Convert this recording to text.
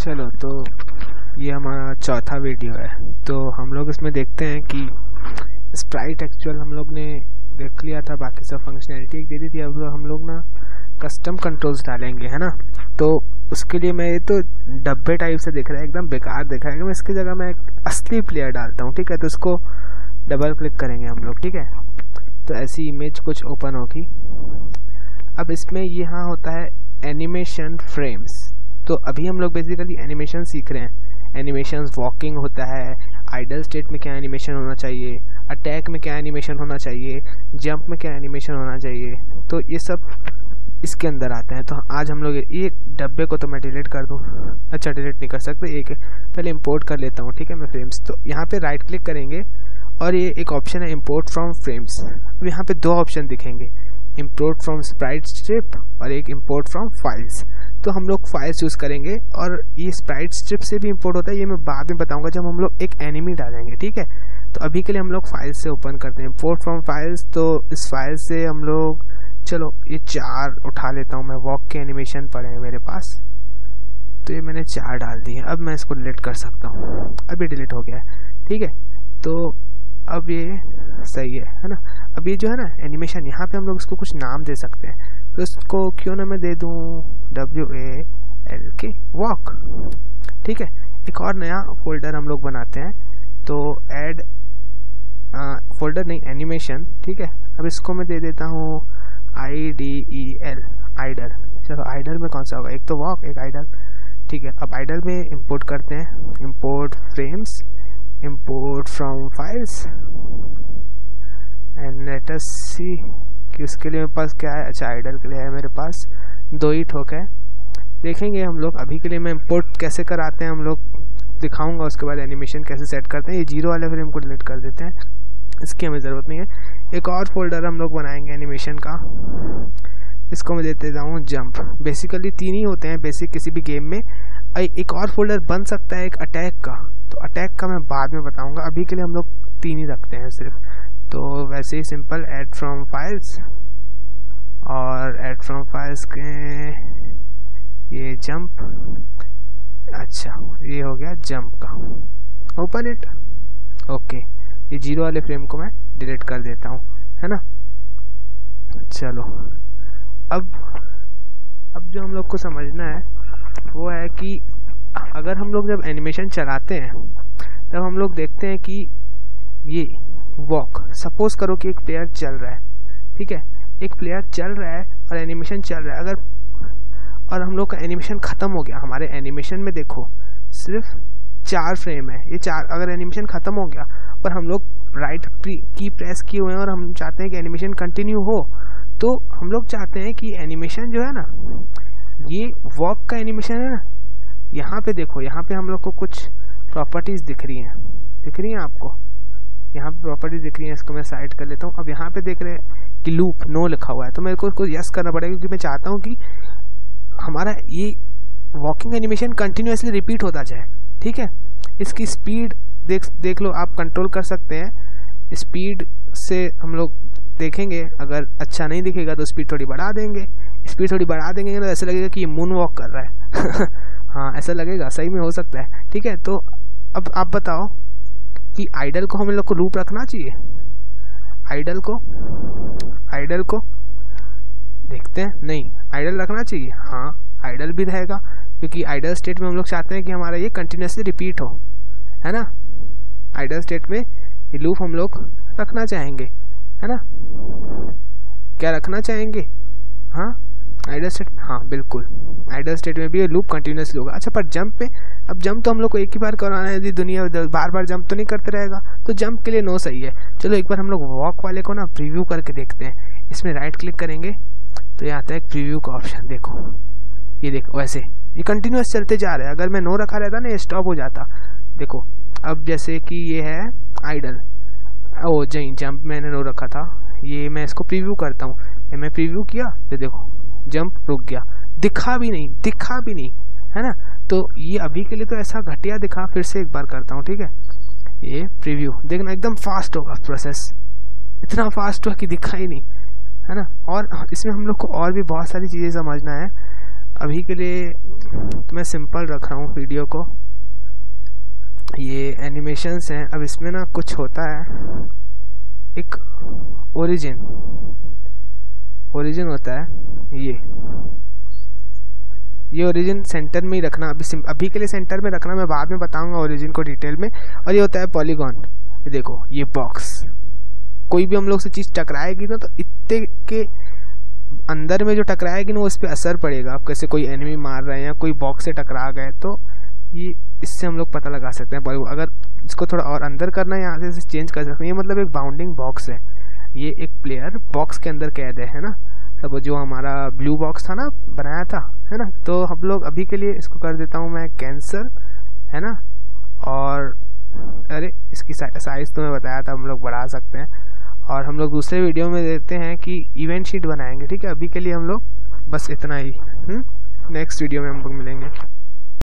चलो तो ये हमारा चौथा वीडियो है। तो हम लोग इसमें देखते हैं कि स्प्राइट एक्चुअल हम लोग ने देख लिया था, बाकी सब फंक्शनैलिटी दे दी थी। अब हम लोग ना कस्टम कंट्रोल्स डालेंगे, है ना। तो उसके लिए मैं ये तो डब्बे टाइप से दिख रहा है, एकदम बेकार दिख रहा है। मैं इसकी जगह मैं एक असली प्लेयर डालता हूँ, ठीक है। तो इसको डबल क्लिक करेंगे हम लोग, ठीक है। तो ऐसी इमेज कुछ ओपन होगी। अब इसमें यहाँ होता है एनिमेशन फ्रेम्स। तो अभी हम लोग बेसिकली एनिमेशन सीख रहे हैं। एनिमेशन वॉकिंग होता है, आइडल स्टेट में क्या एनिमेशन होना चाहिए, अटैक में क्या एनिमेशन होना चाहिए, जंप में क्या एनिमेशन होना चाहिए। तो ये सब इसके अंदर आते हैं। तो आज हम लोग ये डब्बे को तो मैं डिलीट कर दूँ, अच्छा डिलीट नहीं कर सकते, एक पहले इंपोर्ट कर लेता हूँ, ठीक है मैं फ्रेम्स। तो यहाँ पे राइट क्लिक करेंगे और ये एक ऑप्शन है इंपोर्ट फ्रॉम फ्रेम्स। अब यहाँ पे दो ऑप्शन दिखेंगे, इंपोर्ट फ्रॉम स्प्राइट स्ट्रिप और एक इंपोर्ट फ्रॉम फाइल्स। तो हम लोग फाइल्स यूज़ करेंगे और ये स्प्राइट स्ट्रिप से भी इंपोर्ट होता है, ये मैं बाद में बताऊंगा जब हम लोग एक एनिमी डालेंगे, ठीक है। तो अभी के लिए हम लोग फाइल्स से ओपन करते हैं, इंपोर्ट फ्रॉम फाइल्स। तो इस फाइल से हम लोग, चलो ये 4 उठा लेता हूँ मैं, वॉक के एनिमेशन पड़े हैं मेरे पास। तो ये मैंने 4 डाल दिए। अब मैं इसको डिलीट कर सकता हूँ, अभी डिलीट हो गया है, ठीक है। तो अब ये सही है ना। अब ये जो है ना एनिमेशन, यहाँ पे हम लोग इसको कुछ नाम दे सकते हैं। तो इसको क्यों ना मैं दे दूँ WALK वॉक, ठीक है। एक और नया फोल्डर हम लोग बनाते हैं, तो ऐड फोल्डर नहीं एनिमेशन, ठीक है। अब इसको मैं दे देता हूँ IDEL आइडल। चलो आइडल में कौन सा होगा, एक तो वॉक एक आइडल, ठीक है। अब आइडल में इंपोर्ट करते हैं, import frames, import from files and let us see कि उसके लिए मेरे पास क्या है। अच्छा आइडल के लिए है मेरे पास 2 ही ठोक है, देखेंगे हम लोग। अभी के लिए मैं इंपोर्ट कैसे कराते हैं हम लोग दिखाऊंगा, उसके बाद एनिमेशन कैसे सेट करते हैं। ये 0 वाले फ्रेम को डिलीट कर देते हैं, इसकी हमें ज़रूरत नहीं है। एक और फोल्डर हम लोग बनाएंगे एनिमेशन का, इसको मैं देते जाऊँ जंप। बेसिकली 3 ही होते हैं बेसिक किसी भी गेम में। एक और फोल्डर बन सकता है एक अटैक का, तो अटैक का मैं बाद में बताऊंगा। अभी के लिए हम लोग 3 ही रखते हैं सिर्फ। तो वैसे ही सिंपल ऐड फ्रॉम फाइल्स और ऐड फ्रॉम फाइल्स के ये जंप, अच्छा ये हो गया जंप का, ओपन इट, ओके। ये 0 वाले फ्रेम को मैं डिलीट कर देता हूँ, है ना। चलो अब जो हम लोग को समझना है वो है कि अगर हम लोग जब एनिमेशन चलाते हैं तब हम लोग देखते हैं कि ये वॉक, सपोज करो कि एक प्लेयर चल रहा है, ठीक है। एक प्लेयर चल रहा है और एनिमेशन चल रहा है, अगर और हम लोग का एनिमेशन ख़त्म हो गया। हमारे एनिमेशन में देखो सिर्फ 4 फ्रेम है, ये 4 अगर एनिमेशन ख़त्म हो गया पर हम लोग राइट की प्रेस किए हुए हैं और हम चाहते हैं कि एनिमेशन कंटिन्यू हो, तो हम लोग चाहते हैं कि एनिमेशन जो है ना, ये वॉक का एनिमेशन है ना, यहाँ पे देखो, यहाँ पे हम लोग को कुछ प्रॉपर्टीज दिख रही हैं आपको, यहाँ पे प्रॉपर्टीज दिख रही हैं। इसको मैं साइड कर लेता हूँ। अब यहाँ पे देख रहे हैं कि लूप नो लिखा हुआ है, तो मेरे को यस करना पड़ेगा क्योंकि मैं चाहता हूँ कि हमारा ये वॉकिंग एनिमेशन कंटिन्यूसली रिपीट होता जाए, ठीक है। इसकी स्पीड देख लो, आप कंट्रोल कर सकते हैं। स्पीड से हम लोग देखेंगे, अगर अच्छा नहीं दिखेगा तो स्पीड थोड़ी बढ़ा देंगे। स्पीड थोड़ी बढ़ा देंगे तो ऐसा लगेगा कि ये मून वॉक कर रहा है हाँ ऐसा लगेगा, सही में हो सकता है, ठीक है। तो अब आप बताओ कि आइडल को हम लोग को लूप रखना चाहिए, आइडल को देखते हैं, नहीं आइडल रखना चाहिए, हाँ आइडल भी रहेगा क्योंकि आइडल स्टेट में हम लोग चाहते हैं कि हमारा ये कंटिन्यूसली रिपीट हो, है ना। आइडल स्टेट में ये लूप हम लोग रखना चाहेंगे, है ना। क्या रखना चाहेंगे, हाँ आइडल स्टेट, हाँ बिल्कुल आइडल स्टेट में भी ये लूप कंटिन्यूसली होगा। अच्छा पर जंप पे, अब जंप तो हम लोग को एक ही बार कराना है, यदि दुनिया बार बार जंप तो नहीं करते रहेगा, तो जंप के लिए नो सही है। चलो एक बार हम लोग वॉक वाले को ना प्रीव्यू करके देखते हैं। इसमें राइट क्लिक करेंगे तो यहाँ आता है प्रीव्यू का ऑप्शन, देखो ये देखो, वैसे ये कंटिन्यूस चलते जा रहे हैं। अगर मैं नो रखा रहता ना ये स्टॉप हो जाता। देखो अब जैसे कि ये है आइडल, ओ जंप मैंने नो रखा था, ये मैं इसको प्रीव्यू करता हूँ, मैं प्रीव्यू किया तो देखो जंप रुक गया, दिखा भी नहीं, है ना। तो ये अभी के लिए तो ऐसा घटिया दिखा, फिर से एक बार करता हूँ, ठीक है। ये प्रीव्यू देखना एकदम फास्ट होगा, प्रोसेस इतना फास्ट हुआ कि दिखा ही नहीं, है ना। और इसमें हम लोग को और भी बहुत सारी चीज़ें समझना है। अभी के लिए मैं सिंपल रख रहा हूँ वीडियो को। ये एनिमेशंस हैं। अब इसमें ना कुछ होता है, एक ओरिजिन होता है। ये ओरिजिन सेंटर में ही रखना, अभी के लिए सेंटर में रखना, मैं बाद में बताऊंगा ओरिजिन को डिटेल में। और ये होता है पॉलीगॉन। देखो ये बॉक्स, कोई भी हम लोग से चीज़ टकराएगी ना तो इतने के अंदर में जो टकराएगी ना वो इस पर असर पड़ेगा। आप कैसे कोई एनिमी मार रहे हैं या कोई बॉक्स से टकरा गए तो ये इससे हम लोग पता लगा सकते हैं। अगर इसको थोड़ा और अंदर करना है, यहाँ से चेंज कर सकते हैं। ये मतलब एक बाउंडिंग बॉक्स है। ये एक प्लेयर बॉक्स के अंदर कैद है ना। तब जो हमारा ब्लू बॉक्स था ना, बनाया था, है ना। तो हम लोग अभी के लिए इसको कर देता हूँ मैं कैंसर, है ना। और अरे इसकी साइज तो मैं बताया था, हम लोग बढ़ा सकते हैं। और हम लोग दूसरे वीडियो में देखते हैं कि इवेंट शीट बनाएंगे, ठीक है। अभी के लिए हम लोग बस इतना ही। नेक्स्ट वीडियो में हम लोग मिलेंगे।